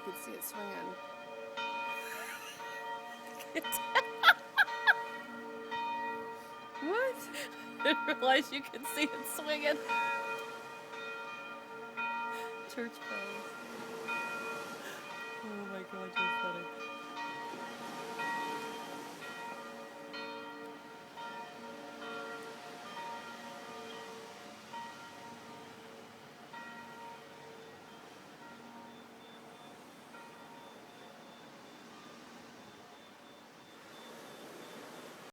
could see it swinging. What? I didn't realize you could see it swinging. Church bells. Oh my god, you're funny.